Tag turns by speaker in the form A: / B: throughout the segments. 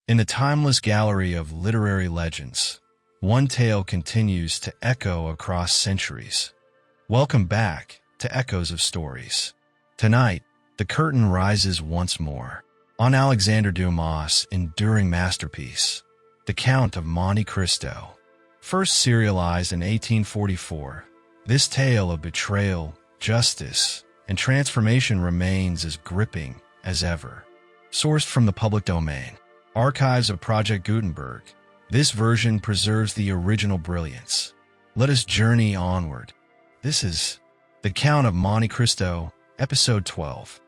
A: In the timeless gallery of literary legends, one tale continues to echo across centuries. Welcome back to Echoes of Stories. Tonight, the curtain rises once more on Alexandre Dumas' enduring masterpiece, The Count of Monte Cristo. First serialized in 1844, this tale of betrayal, justice, and transformation remains as gripping as ever. Sourced from the public domain, Archives of Project Gutenberg, this version preserves the original brilliance. Let us journey onward. This is The Count of Monte Cristo, Episode 12.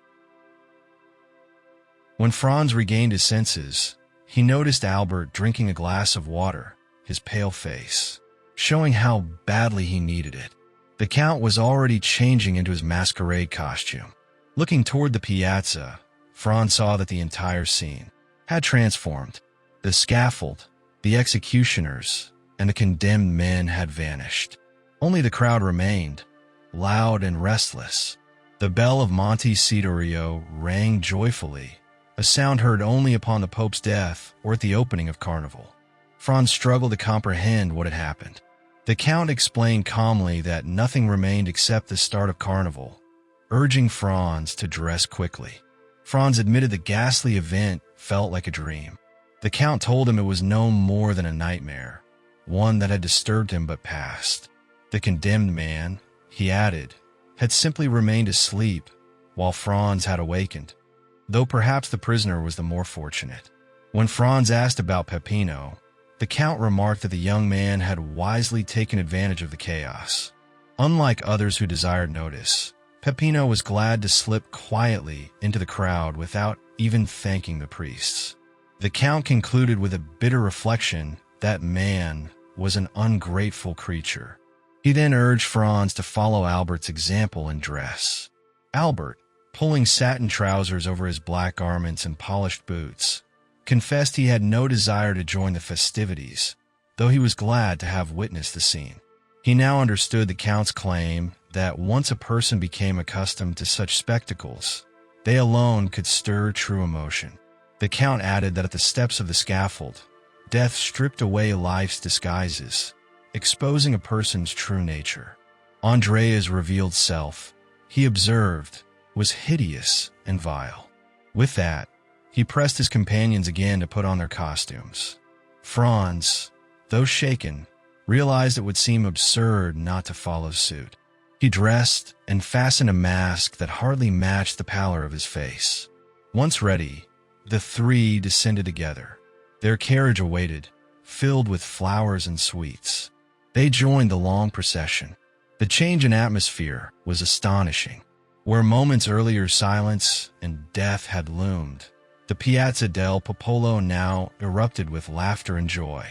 A: When Franz regained his senses, he noticed Albert drinking a glass of water, his pale face showing how badly he needed it. The Count was already changing into his masquerade costume. Looking toward the piazza, Franz saw that the entire scene had transformed. The scaffold, the executioners, and the condemned men had vanished. Only the crowd remained, loud and restless. The bell of Monte Cristo rang joyfully, a sound heard only upon the Pope's death or at the opening of Carnival. Franz struggled to comprehend what had happened. The Count explained calmly that nothing remained except the start of Carnival, urging Franz to dress quickly. Franz admitted the ghastly event felt like a dream. The Count told him it was no more than a nightmare, one that had disturbed him but passed. The condemned man, he added, had simply remained asleep while Franz had awakened, though perhaps the prisoner was the more fortunate. When Franz asked about Peppino, the Count remarked that the young man had wisely taken advantage of the chaos. Unlike others who desired notice, Peppino was glad to slip quietly into the crowd without even thanking the priests. The Count concluded with a bitter reflection that man was an ungrateful creature. He then urged Franz to follow Albert's example in dress. Albert, pulling satin trousers over his black garments and polished boots, confessed he had no desire to join the festivities, though he was glad to have witnessed the scene. He now understood the Count's claim that once a person became accustomed to such spectacles, they alone could stir true emotion. The Count added that at the steps of the scaffold, death stripped away life's disguises, exposing a person's true nature. Andrea's revealed self, he observed, was hideous and vile. With that, he pressed his companions again to put on their costumes. Franz, though shaken, realized it would seem absurd not to follow suit. He dressed and fastened a mask that hardly matched the pallor of his face. Once ready, the three descended together. Their carriage awaited, filled with flowers and sweets. They joined the long procession. The change in atmosphere was astonishing. Where moments earlier silence and death had loomed, the Piazza del Popolo now erupted with laughter and joy.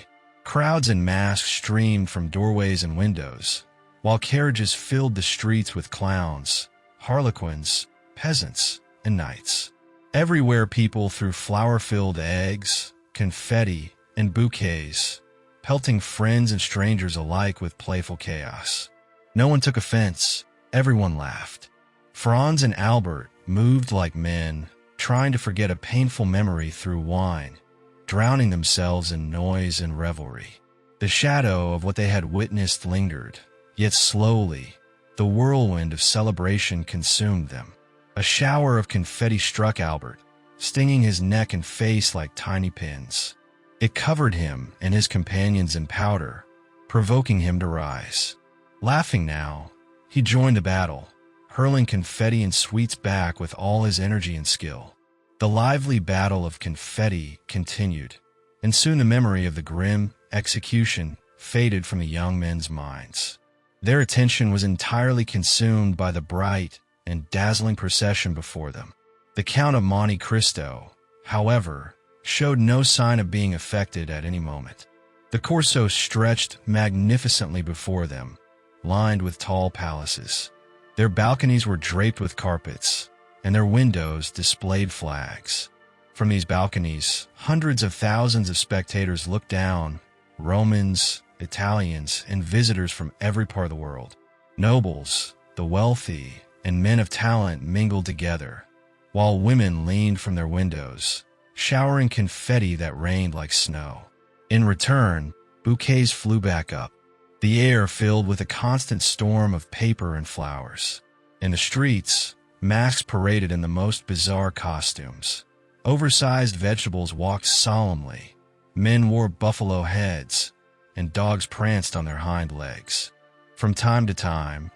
A: Crowds in masks streamed from doorways and windows, while carriages filled the streets with clowns, harlequins, peasants, and knights. Everywhere people threw flower-filled eggs, confetti, and bouquets, pelting friends and strangers alike with playful chaos. No one took offense, everyone laughed. Franz and Albert moved like men, trying to forget a painful memory through wine, drowning themselves in noise and revelry. The shadow of what they had witnessed lingered, yet slowly, the whirlwind of celebration consumed them. A shower of confetti struck Albert, stinging his neck and face like tiny pins. It covered him and his companions in powder, provoking him to rise. Laughing now, he joined the battle, hurling confetti and sweets back with all his energy and skill. The lively battle of confetti continued, and soon the memory of the grim execution faded from the young men's minds. Their attention was entirely consumed by the bright and dazzling procession before them. The Count of Monte Cristo, however, showed no sign of being affected at any moment. The Corso stretched magnificently before them, lined with tall palaces. Their balconies were draped with carpets, and their windows displayed flags. From these balconies, hundreds of thousands of spectators looked down, Romans, Italians, and visitors from every part of the world. Nobles, the wealthy, and men of talent mingled together, while women leaned from their windows, showering confetti that rained like snow. In return, bouquets flew back up, the air filled with a constant storm of paper and flowers. In the streets, masks paraded in the most bizarre costumes. Oversized vegetables walked solemnly, men wore buffalo heads, and dogs pranced on their hind legs. From time to time,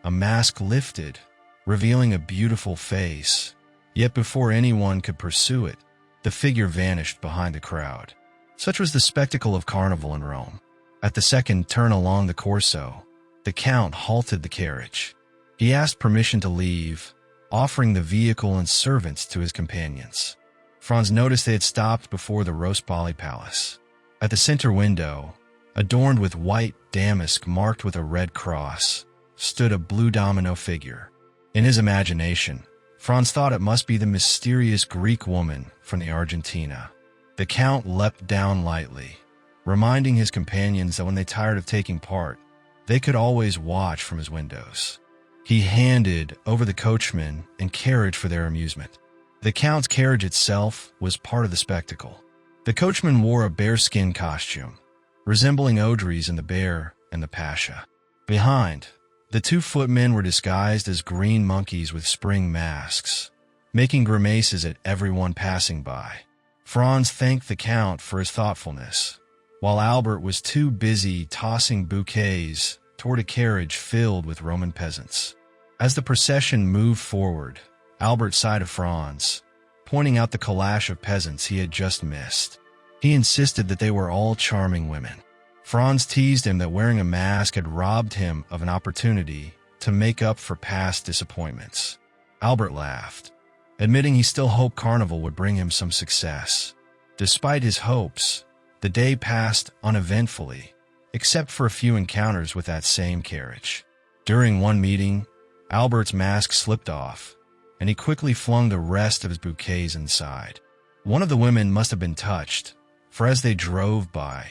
A: a mask lifted, revealing a beautiful face, yet before anyone could pursue it, the figure vanished behind the crowd. Such was the spectacle of Carnival in Rome. At the second turn along the Corso, the Count halted the carriage. He asked permission to leave, offering the vehicle and servants to his companions. Franz noticed they had stopped before the Rospoli Palace. At the center window, adorned with white damask marked with a red cross, stood a blue domino figure. In his imagination, Franz thought it must be the mysterious Greek woman from the Argentina. The Count leapt down lightly, reminding his companions that when they tired of taking part, they could always watch from his windows. He handed over the coachman and carriage for their amusement. The Count's carriage itself was part of the spectacle. The coachman wore a bearskin costume, resembling Audrey's in The Bear and the Pasha. Behind, the two footmen were disguised as green monkeys with spring masks, making grimaces at everyone passing by. Franz thanked the Count for his thoughtfulness, while Albert was too busy tossing bouquets toward a carriage filled with Roman peasants. As the procession moved forward, Albert sighed to Franz, pointing out the collage of peasants he had just missed. He insisted that they were all charming women. Franz teased him that wearing a mask had robbed him of an opportunity to make up for past disappointments. Albert laughed, admitting he still hoped Carnival would bring him some success. Despite his hopes, the day passed uneventfully, except for a few encounters with that same carriage. During one meeting, Albert's mask slipped off, and he quickly flung the rest of his bouquets inside. One of the women must have been touched, for as they drove by,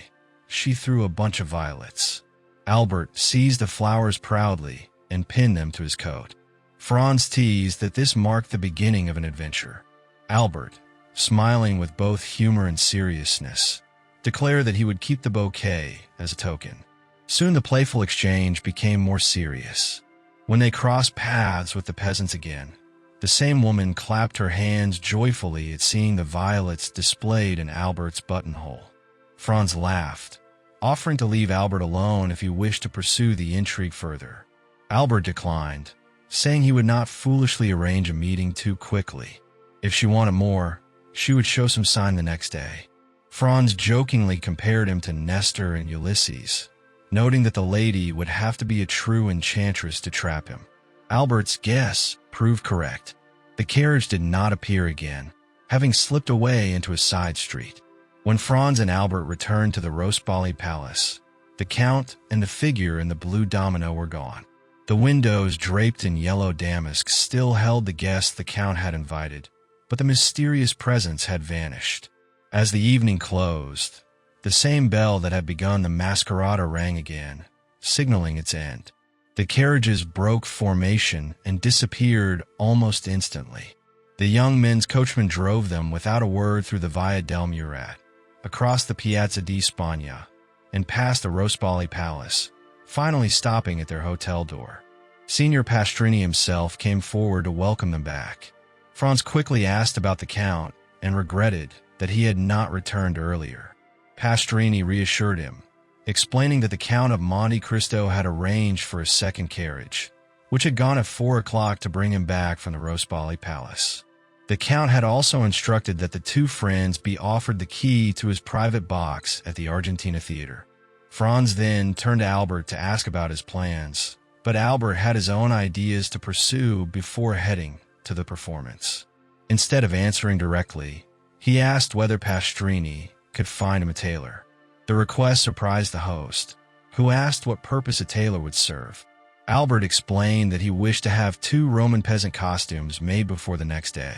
A: she threw a bunch of violets. Albert seized the flowers proudly and pinned them to his coat. Franz teased that this marked the beginning of an adventure. Albert, smiling with both humor and seriousness, declared that he would keep the bouquet as a token. Soon the playful exchange became more serious. When they crossed paths with the peasants again, the same woman clapped her hands joyfully at seeing the violets displayed in Albert's buttonhole. Franz laughed, offering to leave Albert alone if he wished to pursue the intrigue further. Albert declined, saying he would not foolishly arrange a meeting too quickly. If she wanted more, she would show some sign the next day. Franz jokingly compared him to Nestor and Ulysses, noting that the lady would have to be a true enchantress to trap him. Albert's guess proved correct. The carriage did not appear again, having slipped away into a side street. When Franz and Albert returned to the Rospoli Palace, the Count and the figure in the blue domino were gone. The windows draped in yellow damask still held the guests the Count had invited, but the mysterious presence had vanished. As the evening closed, the same bell that had begun the masquerade rang again, signaling its end. The carriages broke formation and disappeared almost instantly. The young men's coachman drove them without a word through the Via del Murat, across the Piazza di Spagna, and past the Rospoli Palace, finally stopping at their hotel door. Signor Pastrini himself came forward to welcome them back. Franz quickly asked about the Count and regretted that he had not returned earlier. Pastrini reassured him, explaining that the Count of Monte Cristo had arranged for a second carriage, which had gone at 4 o'clock to bring him back from the Rospoli Palace. The Count had also instructed that the two friends be offered the key to his private box at the Argentina Theater. Franz then turned to Albert to ask about his plans, but Albert had his own ideas to pursue before heading to the performance. Instead of answering directly, he asked whether Pastrini could find him a tailor. The request surprised the host, who asked what purpose a tailor would serve. Albert explained that he wished to have 2 Roman peasant costumes made before the next day.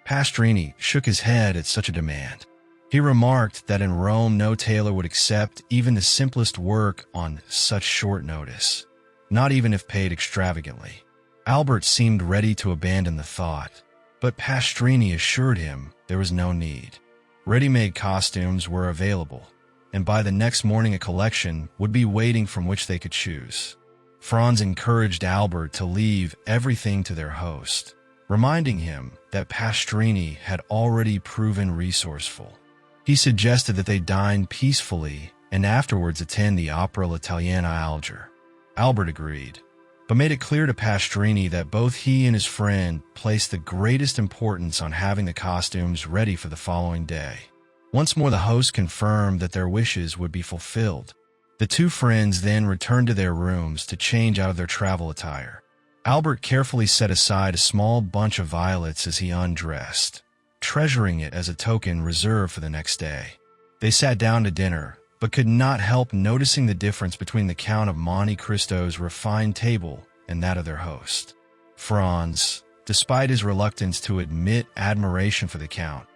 A: Pastrini shook his head at such a demand. He remarked that in Rome no tailor would accept even the simplest work on such short notice, not even if paid extravagantly. Albert seemed ready to abandon the thought, but Pastrini assured him there was no need. Ready-made costumes were available, and by the next morning a collection would be waiting from which they could choose. Franz encouraged Albert to leave everything to their host, reminding him that Pastrini had already proven resourceful. He suggested that they dine peacefully and afterwards attend the Opera L'Italiana Alger. Albert agreed, but made it clear to Pastrini that both he and his friend placed the greatest importance on having the costumes ready for the following day. Once more the host confirmed that their wishes would be fulfilled. The two friends then returned to their rooms to change out of their travel attire. Albert carefully set aside a small bunch of violets as he undressed, treasuring it as a token reserved for the next day. They sat down to dinner, but could not help noticing the difference between the Count of Monte Cristo's refined table and that of their host. Franz, despite his reluctance to admit admiration for the Count,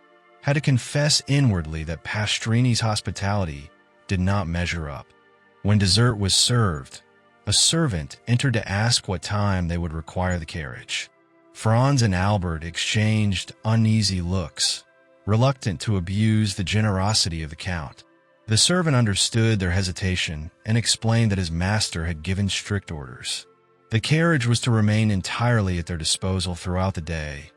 A: had to confess inwardly that Pastrini's hospitality did not measure up. When dessert was served, a servant entered to ask what time they would require the carriage. Franz and Albert exchanged uneasy looks, reluctant to abuse the generosity of the Count. The servant understood their hesitation and explained that his master had given strict orders. The carriage was to remain entirely at their disposal throughout the day,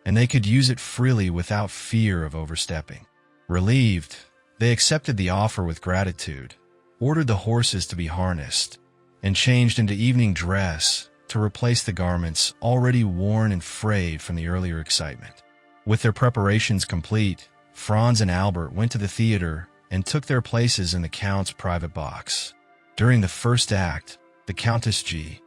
A: and they could use it freely without fear of overstepping. Relieved, they accepted the offer with gratitude, ordered the horses to be harnessed, and changed into evening dress to replace the garments already worn and frayed from the earlier excitement. With their preparations complete, Franz and Albert went to the theater and took their places in the Count's private box. During the first act, the Countess G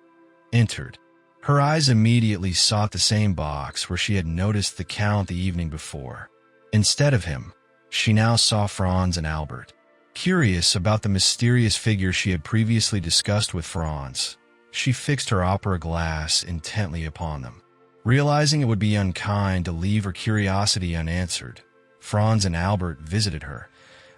A: entered. Her eyes immediately sought the same box where she had noticed the Count the evening before. Instead of him, she now saw Franz and Albert. Curious about the mysterious figure she had previously discussed with Franz, she fixed her opera glass intently upon them. Realizing it would be unkind to leave her curiosity unanswered, Franz and Albert visited her,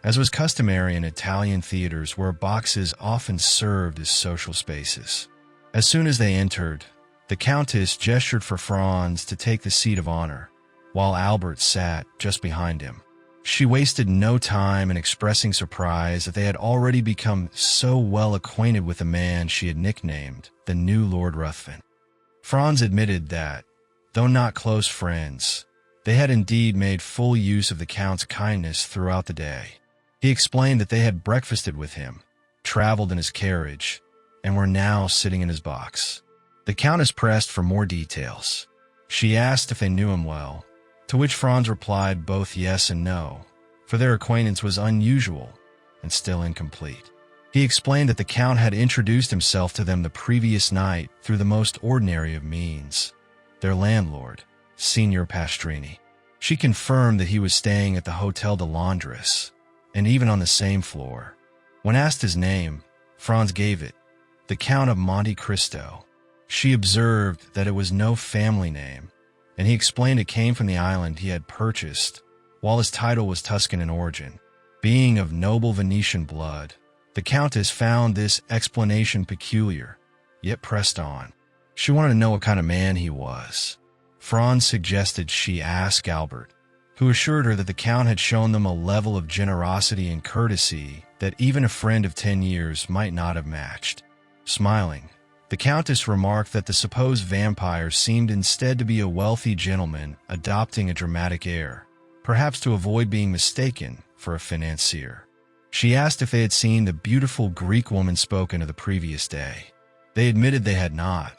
A: as was customary in Italian theaters where boxes often served as social spaces. As soon as they entered, the Countess gestured for Franz to take the seat of honor, while Albert sat just behind him. She wasted no time in expressing surprise that they had already become so well acquainted with the man she had nicknamed the new Lord Ruthven. Franz admitted that, though not close friends, they had indeed made full use of the Count's kindness throughout the day. He explained that they had breakfasted with him, traveled in his carriage, and were now sitting in his box. The Countess pressed for more details. She asked if they knew him well, to which Franz replied both yes and no, for their acquaintance was unusual and still incomplete. He explained that the Count had introduced himself to them the previous night through the most ordinary of means, their landlord, Signor Pastrini. She confirmed that he was staying at the Hotel de Londres, and even on the same floor. When asked his name, Franz gave it, the Count of Monte Cristo. She observed that it was no family name, and he explained it came from the island he had purchased, while his title was Tuscan in origin. Being of noble Venetian blood, the Countess found this explanation peculiar, yet pressed on. She wanted to know what kind of man he was. Franz suggested she ask Albert, who assured her that the Count had shown them a level of generosity and courtesy that even a friend of 10 years might not have matched. Smiling, the Countess remarked that the supposed vampire seemed instead to be a wealthy gentleman adopting a dramatic air, perhaps to avoid being mistaken for a financier. She asked if they had seen the beautiful Greek woman spoken of the previous day. They admitted they had not,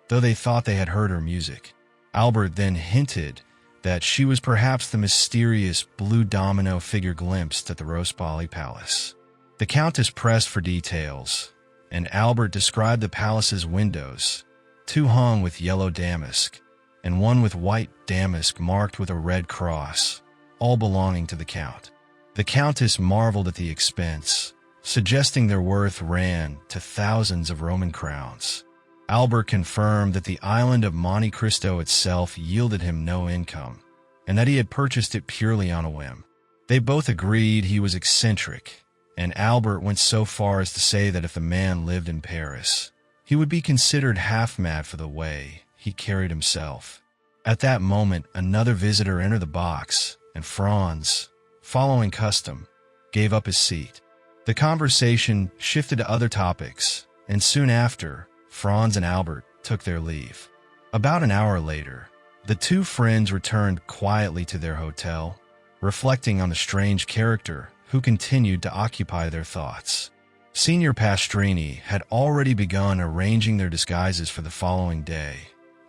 A: though they thought they had heard her music. Albert then hinted that she was perhaps the mysterious blue domino figure glimpsed at the Rospoli Palace. The Countess pressed for details, and Albert described the palace's windows, two hung with yellow damask, and one with white damask marked with a red cross, all belonging to the Count. The Countess marveled at the expense, suggesting their worth ran to thousands of Roman crowns. Albert confirmed that the island of Monte Cristo itself yielded him no income, and that he had purchased it purely on a whim. They both agreed he was eccentric, and Albert went so far as to say that if the man lived in Paris, he would be considered half-mad for the way he carried himself. At that moment, another visitor entered the box, and Franz, following custom, gave up his seat. The conversation shifted to other topics, and soon after, Franz and Albert took their leave. About an hour later, the two friends returned quietly to their hotel, reflecting on the strange character who continued to occupy their thoughts. Signor Pastrini had already begun arranging their disguises for the following day,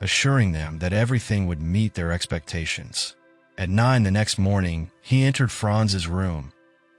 A: assuring them that everything would meet their expectations. At 9 the next morning, he entered Franz's room,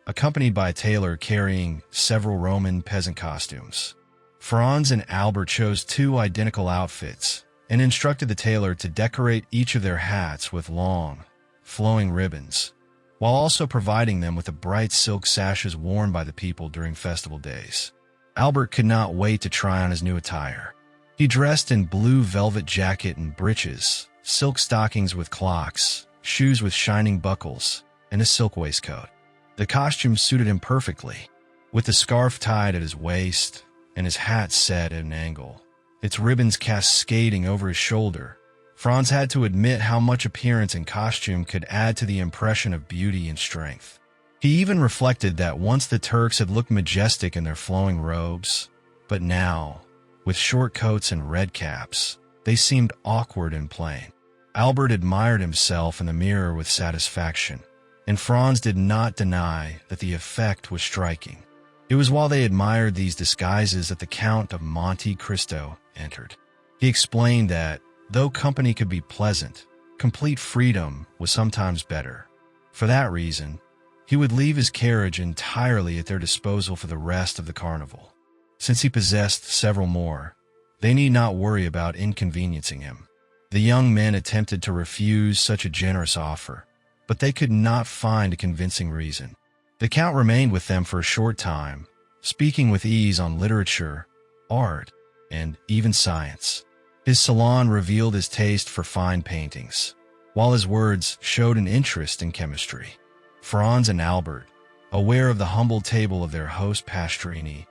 A: accompanied by a tailor carrying several Roman peasant costumes. Franz and Albert chose 2 identical outfits and instructed the tailor to decorate each of their hats with long, flowing ribbons, while also providing them with the bright silk sashes worn by the people during festival days. Albert could not wait to try on his new attire. He dressed in blue velvet jacket and breeches, silk stockings with clocks, shoes with shining buckles, and a silk waistcoat. The costume suited him perfectly, with the scarf tied at his waist and his hat set at an angle, its ribbons cascading over his shoulder. Franz had to admit how much appearance and costume could add to the impression of beauty and strength. He even reflected that once the Turks had looked majestic in their flowing robes, but now, with short coats and red caps, they seemed awkward and plain. Albert admired himself in the mirror with satisfaction, and Franz did not deny that the effect was striking. It was while they admired these disguises that the Count of Monte Cristo entered. He explained that, though company could be pleasant, complete freedom was sometimes better. For that reason, he would leave his carriage entirely at their disposal for the rest of the carnival. Since he possessed several more, they need not worry about inconveniencing him. The young men attempted to refuse such a generous offer, but they could not find a convincing reason. The Count remained with them for a short time, speaking with ease on literature, art, and even science. His salon revealed his taste for fine paintings, while his words showed an interest in chemistry. Franz and Albert, aware of the humble table of their host Pastrini,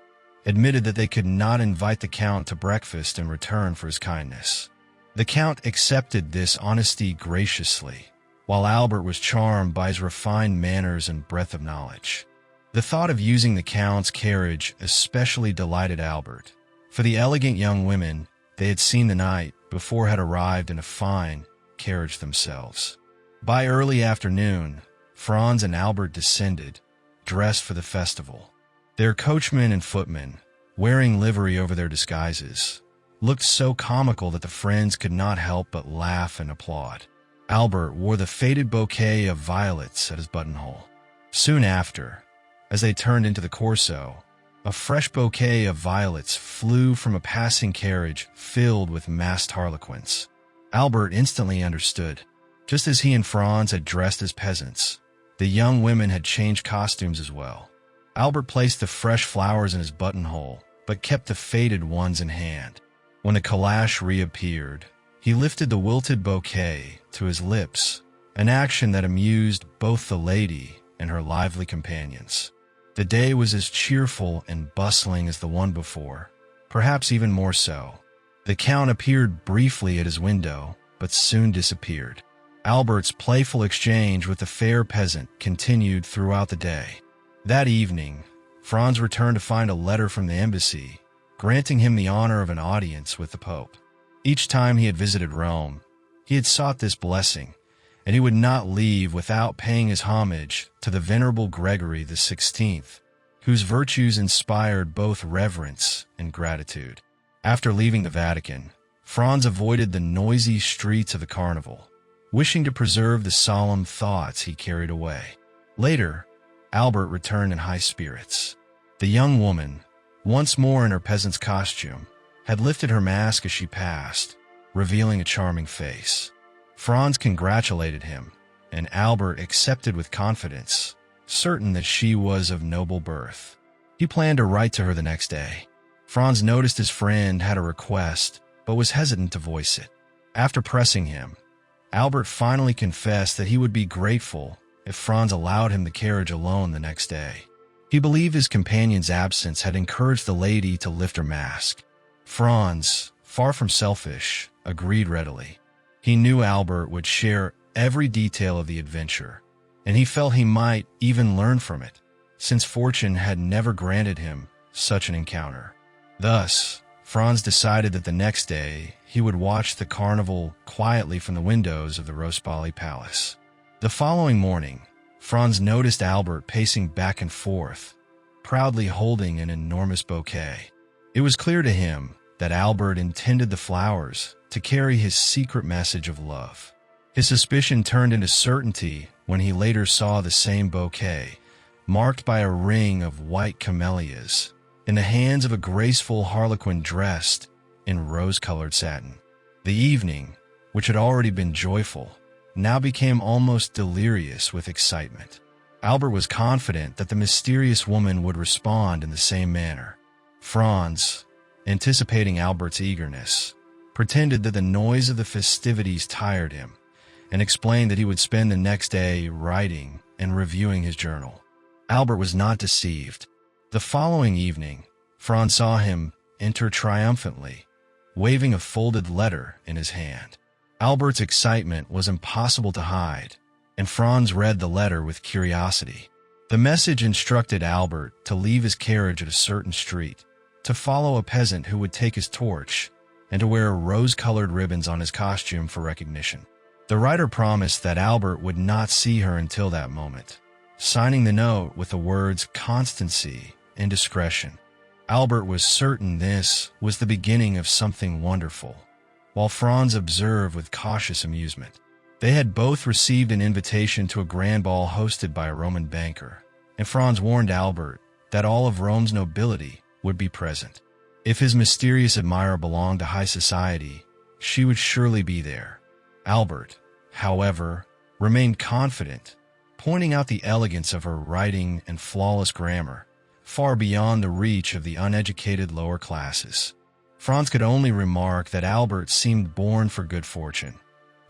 A: admitted that they could not invite the Count to breakfast in return for his kindness. The Count accepted this honesty graciously, while Albert was charmed by his refined manners and breadth of knowledge. The thought of using the Count's carriage especially delighted Albert, for the elegant young women they had seen the night before had arrived in a fine carriage themselves. By early afternoon, Franz and Albert descended, dressed for the festival. Their coachman and footmen, wearing livery over their disguises, looked so comical that the friends could not help but laugh and applaud. Albert wore the faded bouquet of violets at his buttonhole. Soon after, as they turned into the Corso, a fresh bouquet of violets flew from a passing carriage filled with masked harlequins. Albert instantly understood. Just as he and Franz had dressed as peasants, the young women had changed costumes as well. Albert placed the fresh flowers in his buttonhole, but kept the faded ones in hand. When the calash reappeared, he lifted the wilted bouquet to his lips, an action that amused both the lady and her lively companions. The day was as cheerful and bustling as the one before, perhaps even more so. The Count appeared briefly at his window, but soon disappeared. Albert's playful exchange with the fair peasant continued throughout the day. That evening, Franz returned to find a letter from the embassy, granting him the honor of an audience with the Pope. Each time he had visited Rome, he had sought this blessing, and he would not leave without paying his homage to the venerable Gregory XVI, whose virtues inspired both reverence and gratitude. After leaving the Vatican, Franz avoided the noisy streets of the carnival, wishing to preserve the solemn thoughts he carried away. Later, Albert returned in high spirits. The young woman, once more in her peasant's costume, had lifted her mask as she passed, revealing a charming face. Franz congratulated him, and Albert accepted with confidence, certain that she was of noble birth. He planned to write to her the next day. Franz noticed his friend had a request, but was hesitant to voice it. After pressing him, Albert finally confessed that he would be grateful if Franz allowed him the carriage alone the next day. He believed his companion's absence had encouraged the lady to lift her mask. Franz, far from selfish, agreed readily. He knew Albert would share every detail of the adventure, and he felt he might even learn from it, since fortune had never granted him such an encounter. Thus, Franz decided that the next day he would watch the carnival quietly from the windows of the Rospali Palace. The following morning, Franz noticed Albert pacing back and forth, proudly holding an enormous bouquet. It was clear to him that Albert intended the flowers to carry his secret message of love. His suspicion turned into certainty when he later saw the same bouquet, marked by a ring of white camellias, in the hands of a graceful harlequin dressed in rose-colored satin. The evening, which had already been joyful, now became almost delirious with excitement. Albert was confident that the mysterious woman would respond in the same manner. Franz, anticipating Albert's eagerness, pretended that the noise of the festivities tired him, and explained that he would spend the next day writing and reviewing his journal. Albert was not deceived. The following evening, Franz saw him enter triumphantly, waving a folded letter in his hand. Albert's excitement was impossible to hide, and Franz read the letter with curiosity. The message instructed Albert to leave his carriage at a certain street, to follow a peasant who would take his torch, and to wear rose-colored ribbons on his costume for recognition. The writer promised that Albert would not see her until that moment, signing the note with the words constancy and discretion. Albert was certain this was the beginning of something wonderful, while Franz observed with cautious amusement. They had both received an invitation to a grand ball hosted by a Roman banker, and Franz warned Albert that all of Rome's nobility would be present. If his mysterious admirer belonged to high society, she would surely be there. Albert, however, remained confident, pointing out the elegance of her writing and flawless grammar, far beyond the reach of the uneducated lower classes. Franz could only remark that Albert seemed born for good fortune,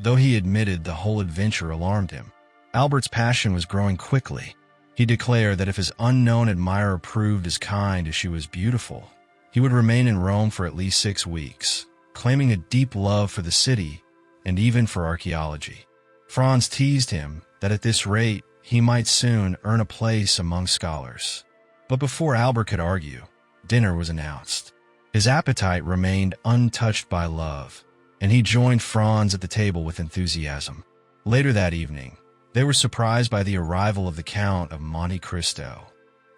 A: though he admitted the whole adventure alarmed him. Albert's passion was growing quickly. He declared that if his unknown admirer proved as kind as she was beautiful, he would remain in Rome for at least 6 weeks, claiming a deep love for the city and even for archaeology. Franz teased him that at this rate he might soon earn a place among scholars. But before Albert could argue, dinner was announced. His appetite remained untouched by love, and he joined Franz at the table with enthusiasm. Later that evening, they were surprised by the arrival of the Count of Monte Cristo.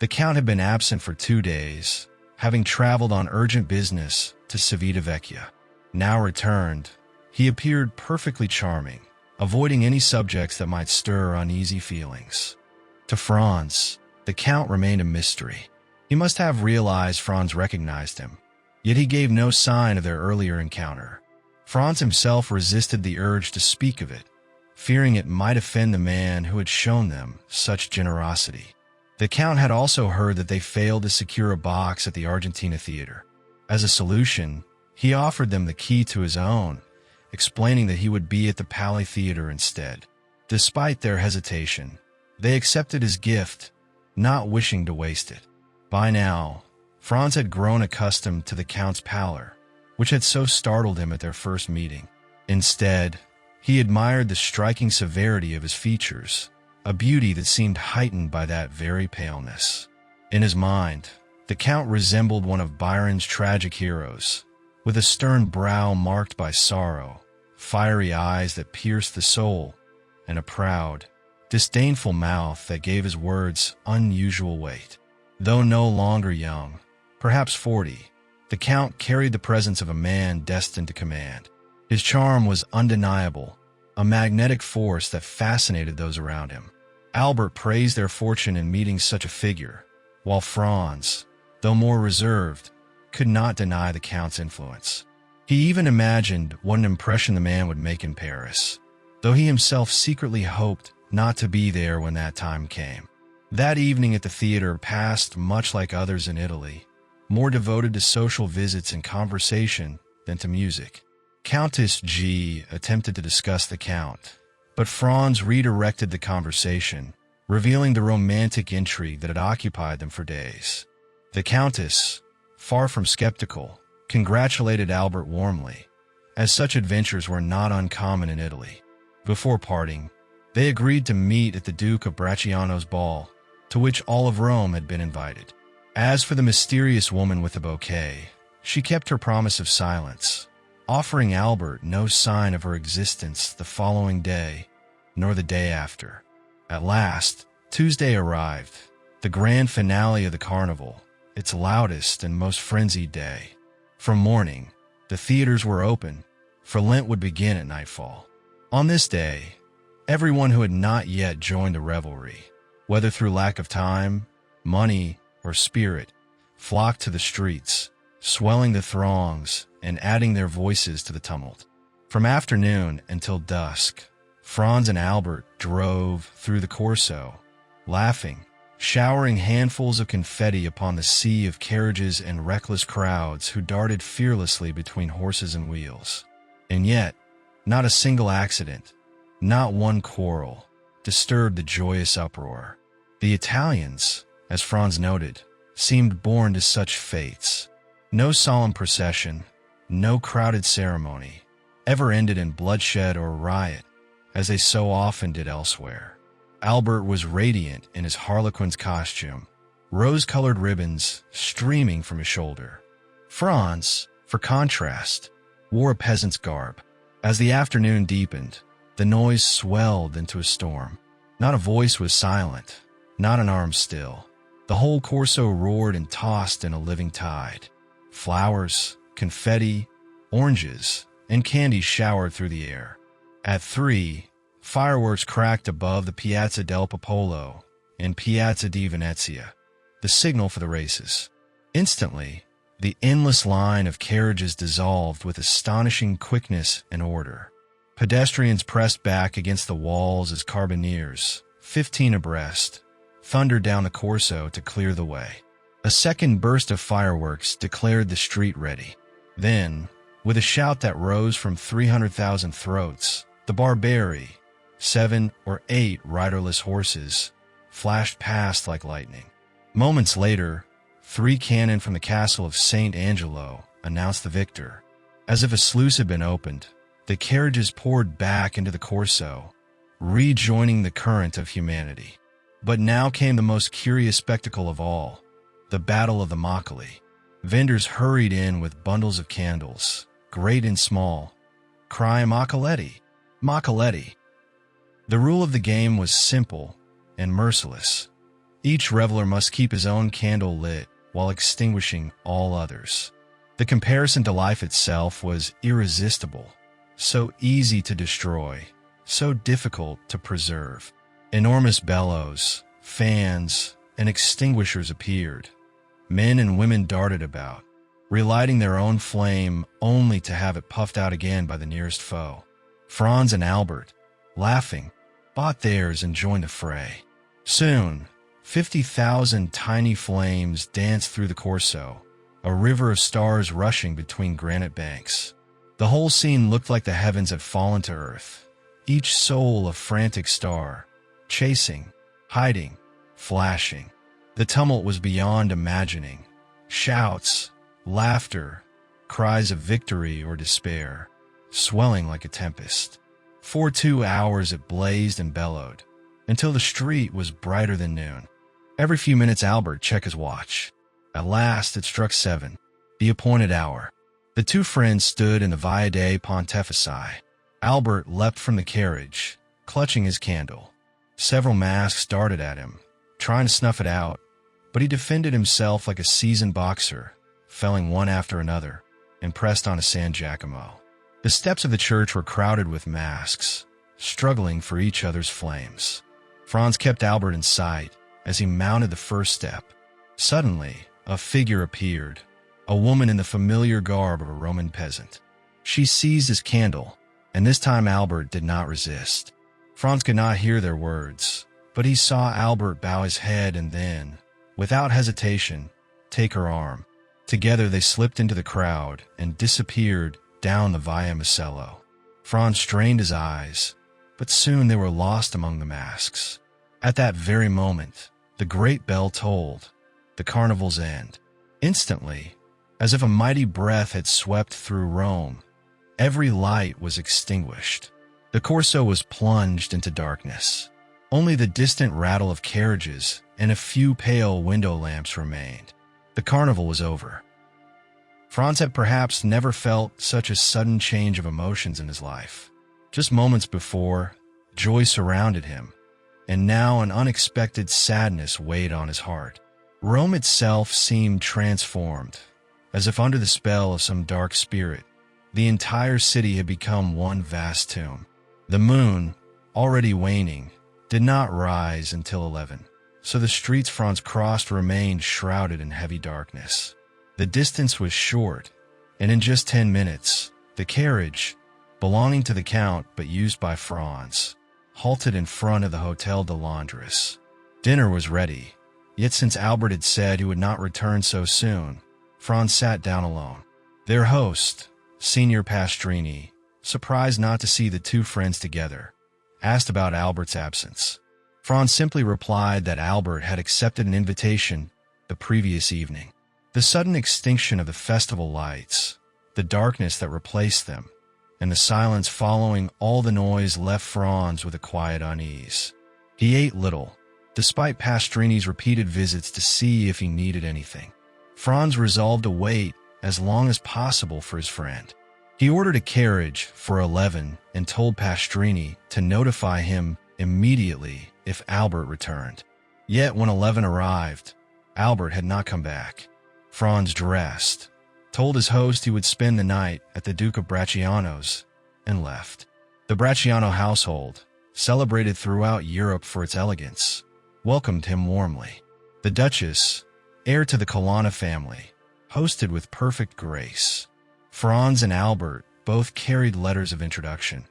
A: The Count had been absent for 2 days, having traveled on urgent business to Civitavecchia. Now returned, he appeared perfectly charming, avoiding any subjects that might stir uneasy feelings. To Franz, the Count remained a mystery. He must have realized Franz recognized him, yet he gave no sign of their earlier encounter. Franz himself resisted the urge to speak of it, fearing it might offend the man who had shown them such generosity. The Count had also heard that they failed to secure a box at the Argentina Theater. As a solution, he offered them the key to his own, explaining that he would be at the Palais Theater instead. Despite their hesitation, they accepted his gift, not wishing to waste it. By now, Franz had grown accustomed to the Count's pallor, which had so startled him at their first meeting. Instead, he admired the striking severity of his features, a beauty that seemed heightened by that very paleness. In his mind, the Count resembled one of Byron's tragic heroes, with a stern brow marked by sorrow, fiery eyes that pierced the soul, and a proud, disdainful mouth that gave his words unusual weight. Though no longer young, perhaps 40, the Count carried the presence of a man destined to command. His charm was undeniable, a magnetic force that fascinated those around him. Albert praised their fortune in meeting such a figure, while Franz, though more reserved, could not deny the Count's influence. He even imagined what an impression the man would make in Paris, though he himself secretly hoped not to be there when that time came. That evening at the theater passed much like others in Italy, more devoted to social visits and conversation than to music. Countess G attempted to discuss the Count, but Franz redirected the conversation, revealing the romantic intrigue that had occupied them for days. The Countess, far from skeptical, congratulated Albert warmly, as such adventures were not uncommon in Italy. Before parting, They agreed to meet at the Duke of Bracciano's ball, to which all of Rome had been invited. As for the mysterious woman with the bouquet, she kept her promise of silence, offering Albert no sign of her existence the following day, nor the day after. At last, Tuesday arrived, the grand finale of the carnival, its loudest and most frenzied day. From morning, the theaters were open, for Lent would begin at nightfall. On this day, everyone who had not yet joined the revelry, whether through lack of time, money, or spirit, flocked to the streets, swelling the throngs and adding their voices to the tumult. From afternoon until dusk, Franz and Albert drove through the Corso, laughing, showering handfuls of confetti upon the sea of carriages and reckless crowds who darted fearlessly between horses and wheels. And yet, not a single accident, not one quarrel, disturbed the joyous uproar. The Italians, as Franz noted, seemed born to such fates. No solemn procession, no crowded ceremony, ever ended in bloodshed or riot, as they so often did elsewhere. Albert was radiant in his harlequin's costume, rose-colored ribbons streaming from his shoulder. Franz, for contrast, wore a peasant's garb. As the afternoon deepened, the noise swelled into a storm. Not a voice was silent, not an arm still. The whole Corso roared and tossed in a living tide. Flowers, confetti, oranges, and candy showered through the air. At 3, fireworks cracked above the Piazza del Popolo and Piazza di Venezia, the signal for the races. Instantly, the endless line of carriages dissolved with astonishing quickness and order. Pedestrians pressed back against the walls as carbineers, 15 abreast, thundered down the Corso to clear the way. A second burst of fireworks declared the street ready. Then, with a shout that rose from 300,000 throats, the Barberi, 7 or 8 riderless horses, flashed past like lightning. Moments later, 3 cannon from the castle of St. Angelo announced the victor. As if a sluice had been opened, the carriages poured back into the Corso, rejoining the current of humanity. But now came the most curious spectacle of all, the Battle of the Moccoli. Vendors hurried in with bundles of candles, great and small, crying Moccoletti, Moccoletti. The rule of the game was simple and merciless. Each reveler must keep his own candle lit while extinguishing all others. The comparison to life itself was irresistible, so easy to destroy, so difficult to preserve. Enormous bellows, fans, and extinguishers appeared. Men and women darted about, relighting their own flame only to have it puffed out again by the nearest foe. Franz and Albert, laughing, bought theirs and joined the fray. Soon, 50,000 tiny flames danced through the Corso, a river of stars rushing between granite banks. The whole scene looked like the heavens had fallen to earth, each soul a frantic star, chasing, hiding, flashing. The tumult was beyond imagining. Shouts, laughter, cries of victory or despair, swelling like a tempest. For 2 hours it blazed and bellowed, until the street was brighter than noon. Every few minutes Albert checked his watch. At last it struck 7, the appointed hour. The 2 friends stood in the Via dei Pontefici. Albert leapt from the carriage, clutching his candle. Several masks darted at him, trying to snuff it out, but he defended himself like a seasoned boxer, felling one after another, and pressed on to San Giacomo. The steps of the church were crowded with masks, struggling for each other's flames. Franz kept Albert in sight as he mounted the first step. Suddenly, a figure appeared, a woman in the familiar garb of a Roman peasant. She seized his candle, and this time Albert did not resist. Franz could not hear their words, but he saw Albert bow his head and then, without hesitation, take her arm. Together they slipped into the crowd and disappeared down the Via Macello. Franz strained his eyes, but soon they were lost among the masks. At that very moment, the great bell tolled, the carnival's end. Instantly, as if a mighty breath had swept through Rome, every light was extinguished. The Corso was plunged into darkness. Only the distant rattle of carriages and a few pale window lamps remained. The carnival was over. Franz had perhaps never felt such a sudden change of emotions in his life. Just moments before, joy surrounded him, and now an unexpected sadness weighed on his heart. Rome itself seemed transformed, as if under the spell of some dark spirit. The entire city had become one vast tomb. The moon, already waning, did not rise until 11, so the streets Franz crossed remained shrouded in heavy darkness. The distance was short, and in just 10 minutes, the carriage, belonging to the Count but used by Franz, halted in front of the Hotel de Londres. Dinner was ready, yet since Albert had said he would not return so soon, Franz sat down alone. Their host, Signor Pastrini, surprised not to see the two friends together, asked about Albert's absence. Franz simply replied that Albert had accepted an invitation the previous evening. The sudden extinction of the festival lights, the darkness that replaced them, and the silence following all the noise left Franz with a quiet unease. He ate little, despite Pastrini's repeated visits to see if he needed anything. Franz resolved to wait as long as possible for his friend. He ordered a carriage for 11 and told Pastrini to notify him immediately if Albert returned. Yet when 11 arrived, Albert had not come back. Franz dressed, told his host he would spend the night at the Duke of Bracciano's, and left. The Bracciano household, celebrated throughout Europe for its elegance, welcomed him warmly. The Duchess, heir to the Colonna family, hosted with perfect grace. Franz and Albert both carried letters of introduction,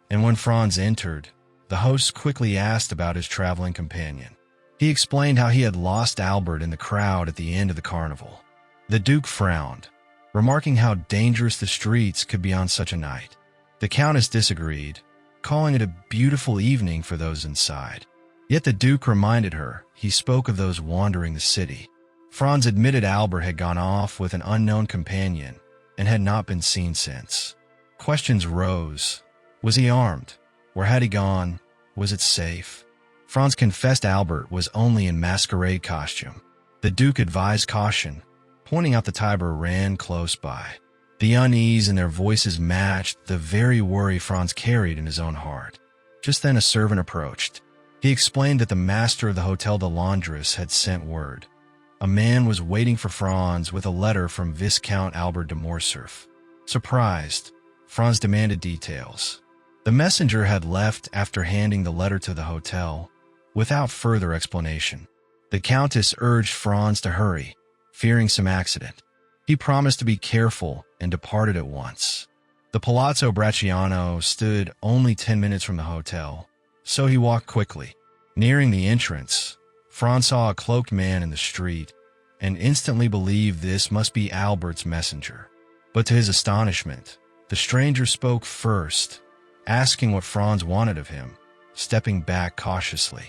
A: and when Franz entered, the host quickly asked about his traveling companion. He explained how he had lost Albert in the crowd at the end of the carnival. The Duke frowned, remarking how dangerous the streets could be on such a night. The Countess disagreed, calling it a beautiful evening for those inside. Yet the Duke reminded her he spoke of those wandering the city. Franz admitted Albert had gone off with an unknown companion and had not been seen since. Questions rose. Was he armed? Where had he gone? Was it safe? Franz confessed Albert was only in masquerade costume. The Duke advised caution, pointing out the Tiber ran close by. The unease in their voices matched the very worry Franz carried in his own heart. Just then a servant approached. He explained that the master of the Hotel de Londres had sent word. A man was waiting for Franz with a letter from Viscount Albert de Morcerf. Surprised, Franz demanded details. The messenger had left after handing the letter to the hotel, without further explanation. The Countess urged Franz to hurry, fearing some accident. He promised to be careful and departed at once. The Palazzo Bracciano stood only 10 minutes from the hotel, so he walked quickly. Nearing the entrance, Franz saw a cloaked man in the street and instantly believed this must be Albert's messenger. But to his astonishment, the stranger spoke first, asking what Franz wanted of him, stepping back cautiously.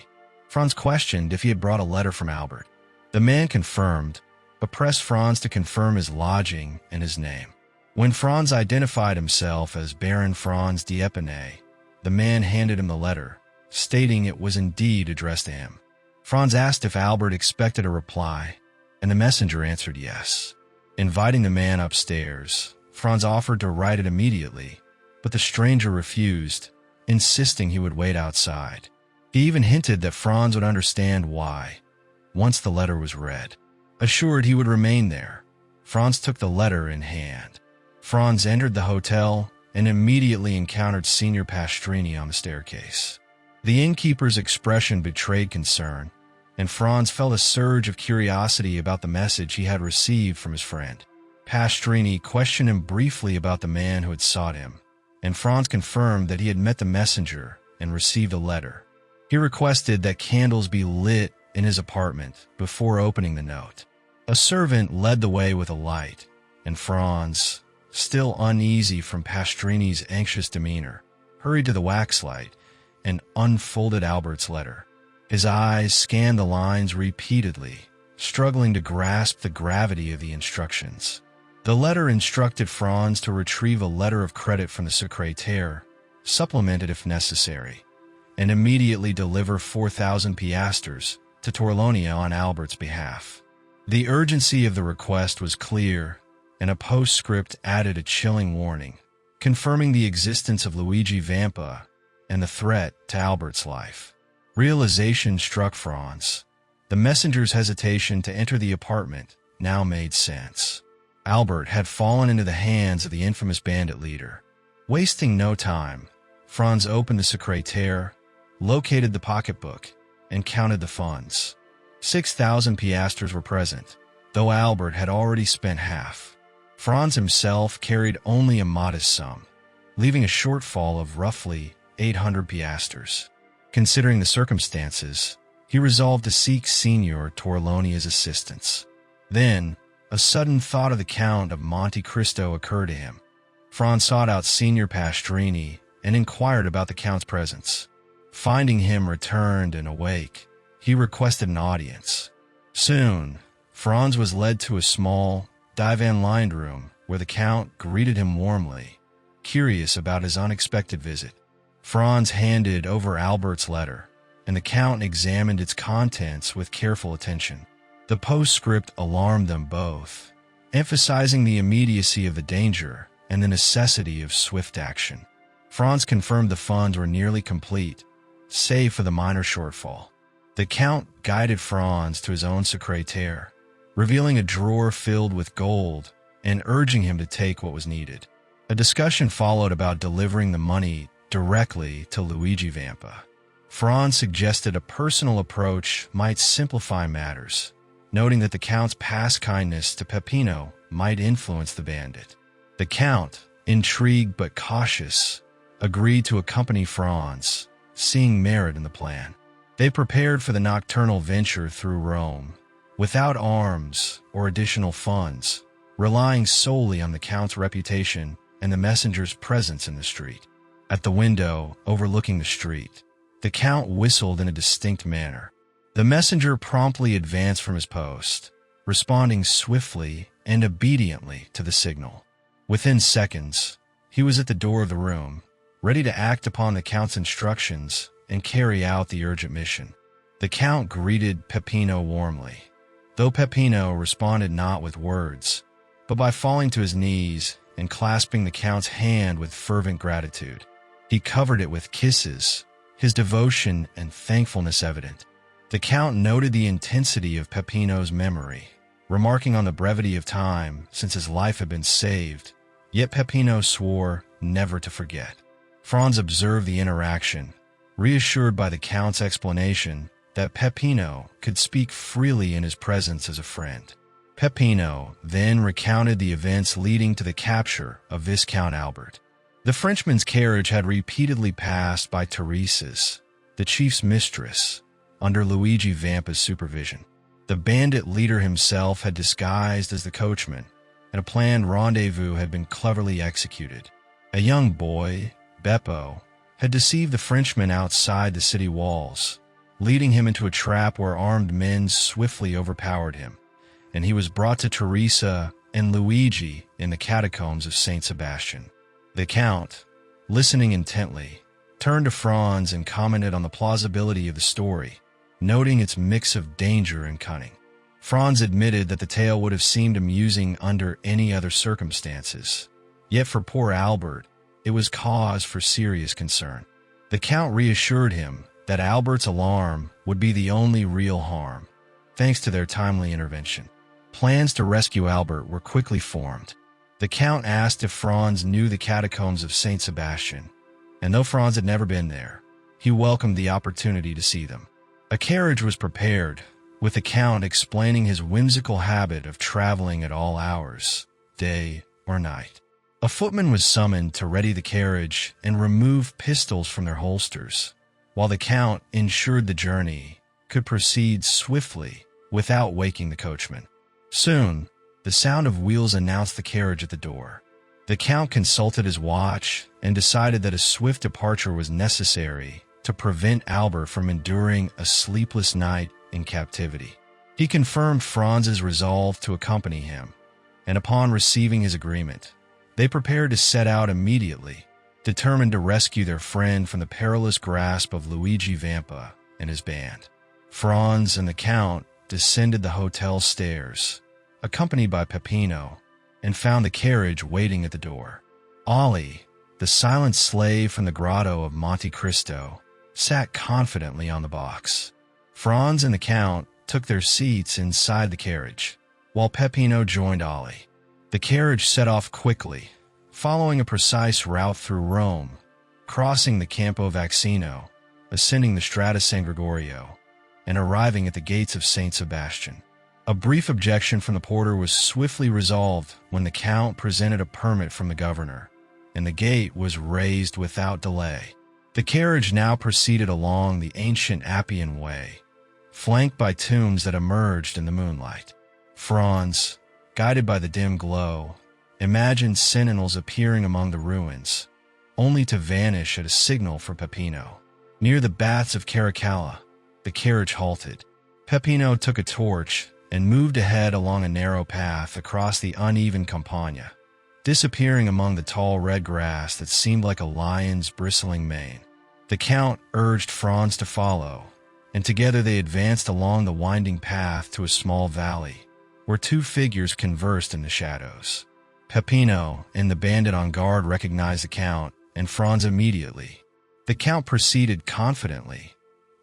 A: Franz questioned if he had brought a letter from Albert. The man confirmed, but pressed Franz to confirm his lodging and his name. When Franz identified himself as Baron Franz d'Epinay, the man handed him the letter, stating it was indeed addressed to him. Franz asked if Albert expected a reply, and the messenger answered yes. Inviting the man upstairs, Franz offered to write it immediately, but the stranger refused, insisting he would wait outside. He even hinted that Franz would understand why, once the letter was read. Assured he would remain there, Franz took the letter in hand. Franz entered the hotel and immediately encountered Signor Pastrini on the staircase. The innkeeper's expression betrayed concern, and Franz felt a surge of curiosity about the message he had received from his friend. Pastrini questioned him briefly about the man who had sought him, and Franz confirmed that he had met the messenger and received a letter. He requested that candles be lit in his apartment before opening the note. A servant led the way with a light, and Franz, still uneasy from Pastrini's anxious demeanor, hurried to the waxlight and unfolded Albert's letter. His eyes scanned the lines repeatedly, struggling to grasp the gravity of the instructions. The letter instructed Franz to retrieve a letter of credit from the secrétaire, supplement it if necessary, and immediately deliver 4,000 piastres to Torlonia on Albert's behalf. The urgency of the request was clear, and a postscript added a chilling warning, confirming the existence of Luigi Vampa and the threat to Albert's life. Realization struck Franz. The messenger's hesitation to enter the apartment now made sense. Albert had fallen into the hands of the infamous bandit leader. Wasting no time, Franz opened the secrétaire, located the pocketbook, and counted the funds. 6,000 piastres were present, though Albert had already spent half. Franz himself carried only a modest sum, leaving a shortfall of roughly 800 piastres. Considering the circumstances, he resolved to seek Signor Torlonia's assistance. Then, a sudden thought of the Count of Monte Cristo occurred to him. Franz sought out Signor Pastrini and inquired about the Count's presence. Finding him returned and awake, he requested an audience. Soon, Franz was led to a small, divan-lined room where the Count greeted him warmly, curious about his unexpected visit. Franz handed over Albert's letter, and the Count examined its contents with careful attention. The postscript alarmed them both, emphasizing the immediacy of the danger and the necessity of swift action. Franz confirmed the funds were nearly complete, save for the minor shortfall. The Count guided Franz to his own secrétaire, revealing a drawer filled with gold and urging him to take what was needed. A discussion followed about delivering the money directly to Luigi Vampa. Franz suggested a personal approach might simplify matters, noting that the Count's past kindness to Peppino might influence the bandit. The Count, intrigued but cautious, agreed to accompany Franz, seeing merit in the plan. They prepared for the nocturnal venture through Rome, without arms or additional funds, relying solely on the Count's reputation and the messenger's presence in the street. At the window overlooking the street, the Count whistled in a distinct manner. The messenger promptly advanced from his post, responding swiftly and obediently to the signal. Within seconds, he was at the door of the room, ready to act upon the Count's instructions and carry out the urgent mission. The Count greeted Peppino warmly, though Peppino responded not with words, but by falling to his knees and clasping the Count's hand with fervent gratitude. He covered it with kisses, his devotion and thankfulness evident. The Count noted the intensity of Peppino's memory, remarking on the brevity of time since his life had been saved, yet Peppino swore never to forget. Franz observed the interaction, reassured by the Count's explanation that Peppino could speak freely in his presence as a friend. Peppino then recounted the events leading to the capture of Viscount Albert. The Frenchman's carriage had repeatedly passed by Teresa's, the chief's mistress, under Luigi Vampa's supervision. The bandit leader himself had disguised as the coachman, and a planned rendezvous had been cleverly executed. A young boy, Beppo, had deceived the Frenchman outside the city walls, leading him into a trap where armed men swiftly overpowered him, and he was brought to Teresa and Luigi in the catacombs of Saint Sebastian. The Count, listening intently, turned to Franz and commented on the plausibility of the story, noting its mix of danger and cunning. Franz admitted that the tale would have seemed amusing under any other circumstances, yet for poor Albert, it was cause for serious concern. The Count reassured him that Albert's alarm would be the only real harm, thanks to their timely intervention. Plans to rescue Albert were quickly formed. The Count asked if Franz knew the catacombs of Saint Sebastian, and though Franz had never been there, he welcomed the opportunity to see them. A carriage was prepared, with the Count explaining his whimsical habit of traveling at all hours, day or night. A footman was summoned to ready the carriage and remove pistols from their holsters, while the Count ensured the journey could proceed swiftly without waking the coachman. Soon, the sound of wheels announced the carriage at the door. The Count consulted his watch and decided that a swift departure was necessary to prevent Albert from enduring a sleepless night in captivity. He confirmed Franz's resolve to accompany him, and upon receiving his agreement, they prepared to set out immediately, determined to rescue their friend from the perilous grasp of Luigi Vampa and his band. Franz and the Count descended the hotel stairs, accompanied by Peppino, and found the carriage waiting at the door. Ollie, the silent slave from the grotto of Monte Cristo, sat confidently on the box. Franz and the Count took their seats inside the carriage, while Peppino joined Ollie. The carriage set off quickly, following a precise route through Rome, crossing the Campo Vaccino, ascending the Strada San Gregorio, and arriving at the gates of St. Sebastian. A brief objection from the porter was swiftly resolved when the Count presented a permit from the governor, and the gate was raised without delay. The carriage now proceeded along the ancient Appian Way, flanked by tombs that emerged in the moonlight. Franz, guided by the dim glow, imagined sentinels appearing among the ruins, only to vanish at a signal from Peppino. Near the Baths of Caracalla, the carriage halted. Peppino took a torch and moved ahead along a narrow path across the uneven campagna, disappearing among the tall red grass that seemed like a lion's bristling mane. The Count urged Franz to follow, and together they advanced along the winding path to a small valley, where two figures conversed in the shadows. Peppino and the bandit on guard recognized the Count and Franz immediately. The Count proceeded confidently,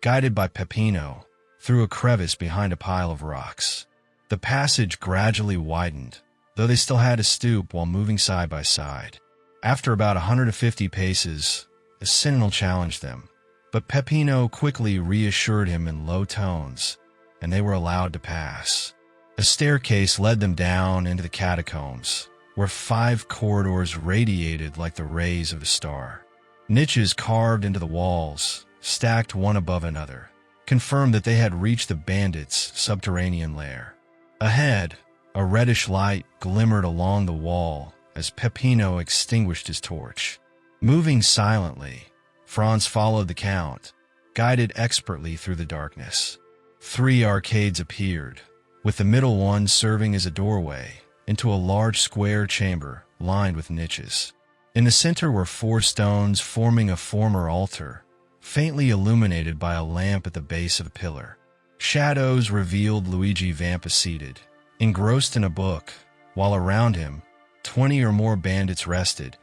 A: guided by Peppino, through a crevice behind a pile of rocks. The passage gradually widened, though they still had to stoop while moving side by side. After about 150 paces, a sentinel challenged them, but Peppino quickly reassured him in low tones, and they were allowed to pass. A staircase led them down into the catacombs, where 5 corridors radiated like the rays of a star. Niches carved into the walls, stacked one above another, confirmed that they had reached the bandits' subterranean lair. Ahead, a reddish light glimmered along the wall as Peppino extinguished his torch. Moving silently, Franz followed the Count, guided expertly through the darkness. 3 arcades appeared, with the middle one serving as a doorway into a large square chamber lined with niches. In the center were 4 stones forming a former altar, faintly illuminated by a lamp at the base of a pillar. Shadows revealed Luigi Vampa seated, engrossed in a book, while around him, 20 or more bandits rested,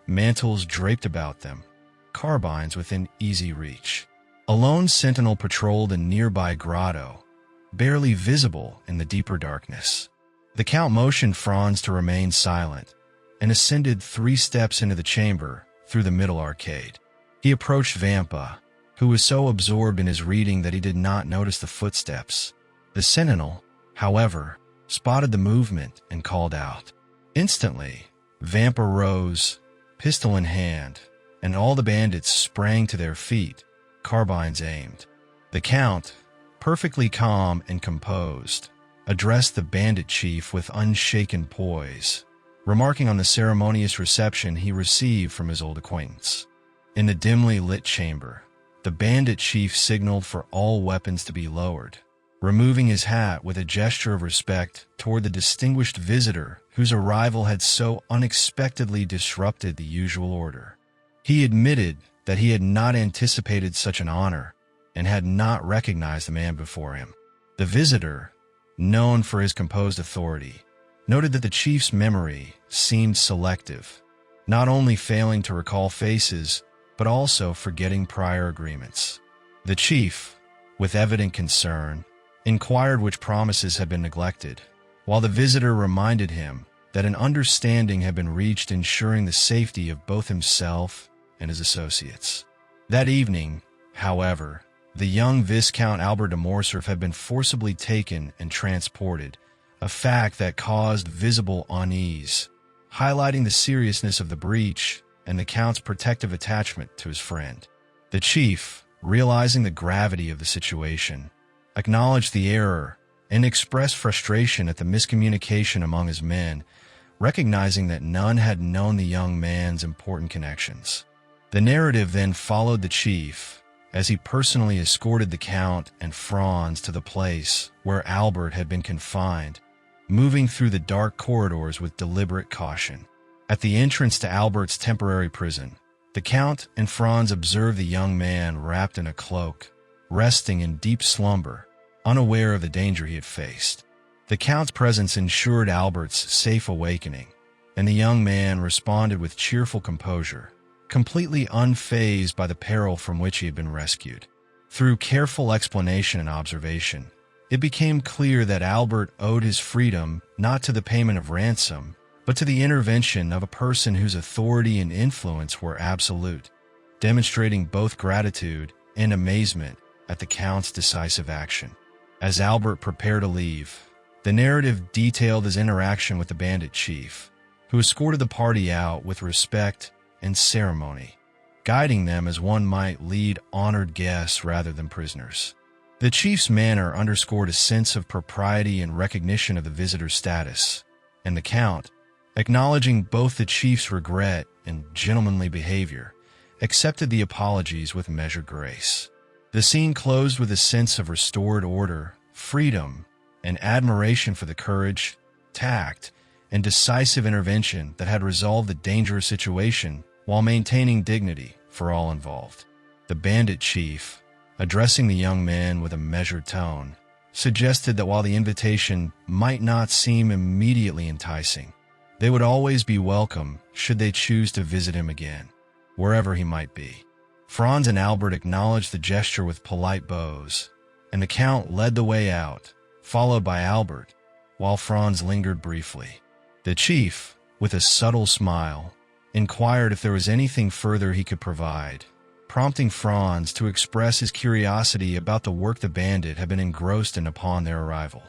A: mantles draped about them, carbines within easy reach. A lone sentinel patrolled a nearby grotto, barely visible in the deeper darkness. The Count motioned Franz to remain silent and ascended 3 steps into the chamber through the middle arcade. He approached Vampa, who was so absorbed in his reading that he did not notice the footsteps. The sentinel, however, spotted the movement and called out. Instantly, Vampa rose, pistol in hand, and all the bandits sprang to their feet, carbines aimed. The Count, perfectly calm and composed, addressed the bandit chief with unshaken poise, remarking on the ceremonious reception he received from his old acquaintance. In the dimly lit chamber, the bandit chief signaled for all weapons to be lowered, removing his hat with a gesture of respect toward the distinguished visitor whose arrival had so unexpectedly disrupted the usual order. He admitted that he had not anticipated such an honor and had not recognized the man before him. The visitor, known for his composed authority, noted that the chief's memory seemed selective, not only failing to recall faces, but also forgetting prior agreements. The chief, with evident concern, inquired which promises had been neglected, while the visitor reminded him that an understanding had been reached ensuring the safety of both himself and his associates. That evening, however, the young Viscount Albert de Morcerf had been forcibly taken and transported, a fact that caused visible unease, highlighting the seriousness of the breach and the Count's protective attachment to his friend. The chief, realizing the gravity of the situation, acknowledged the error and expressed frustration at the miscommunication among his men, recognizing that none had known the young man's important connections. The narrative then followed the chief as he personally escorted the Count and Franz to the place where Albert had been confined, moving through the dark corridors with deliberate caution. At the entrance to Albert's temporary prison, The Count and Franz observed the young man wrapped in a cloak, resting in deep slumber, unaware of the danger he had faced. The Count's presence ensured Albert's safe awakening, and the young man responded with cheerful composure, completely unfazed by the peril from which he had been rescued. Through careful explanation and observation, it became clear that Albert owed his freedom not to the payment of ransom, but to the intervention of a person whose authority and influence were absolute, demonstrating both gratitude and amazement at the Count's decisive action. As Albert prepared to leave, the narrative detailed his interaction with the bandit chief, who escorted the party out with respect and ceremony, guiding them as one might lead honored guests rather than prisoners. The chief's manner underscored a sense of propriety and recognition of the visitor's status, and the Count, acknowledging both the chief's regret and gentlemanly behavior, accepted the apologies with measured grace. The scene closed with a sense of restored order, freedom, and admiration for the courage, tact, and decisive intervention that had resolved the dangerous situation while maintaining dignity for all involved. The bandit chief, addressing the young man with a measured tone, suggested that while the invitation might not seem immediately enticing, they would always be welcome should they choose to visit him again, wherever he might be. Franz and Albert acknowledged the gesture with polite bows, and the Count led the way out, followed by Albert, while Franz lingered briefly. The chief, with a subtle smile, inquired if there was anything further he could provide, prompting Franz to express his curiosity about the work the bandit had been engrossed in upon their arrival.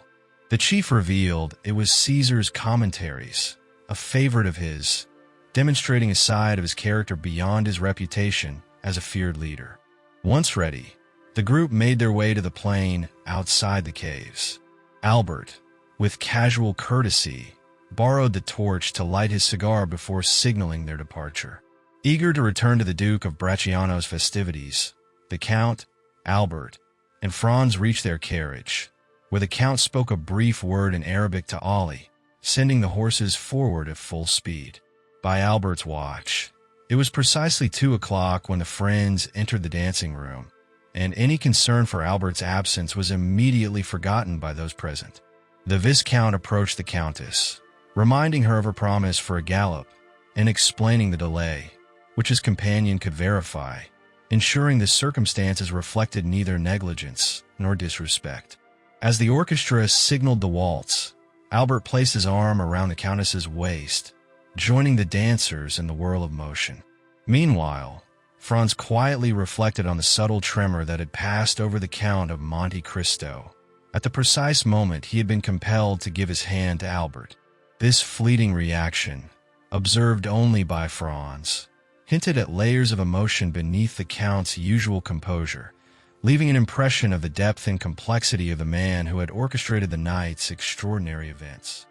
A: The chief revealed it was Caesar's Commentaries, a favorite of his, demonstrating a side of his character beyond his reputation as a feared leader. Once ready, the group made their way to the plain outside the caves. Albert, with casual courtesy, borrowed the torch to light his cigar before signaling their departure. Eager to return to the Duke of Bracciano's festivities, the Count, Albert, and Franz reached their carriage, where the Count spoke a brief word in Arabic to Ali, sending the horses forward at full speed. By Albert's watch, it was precisely 2 o'clock when the friends entered the dancing room, and any concern for Albert's absence was immediately forgotten by those present. The Viscount approached the Countess, reminding her of her promise for a gallop and explaining the delay, which his companion could verify, ensuring the circumstances reflected neither negligence nor disrespect. As the orchestra signaled the waltz, Albert placed his arm around the Countess's waist, joining the dancers in the whirl of motion. Meanwhile, Franz quietly reflected on the subtle tremor that had passed over the Count of Monte Cristo at the precise moment he had been compelled to give his hand to Albert. This fleeting reaction, observed only by Franz, hinted at layers of emotion beneath the Count's usual composure, leaving an impression of the depth and complexity of the man who had orchestrated the night's extraordinary events.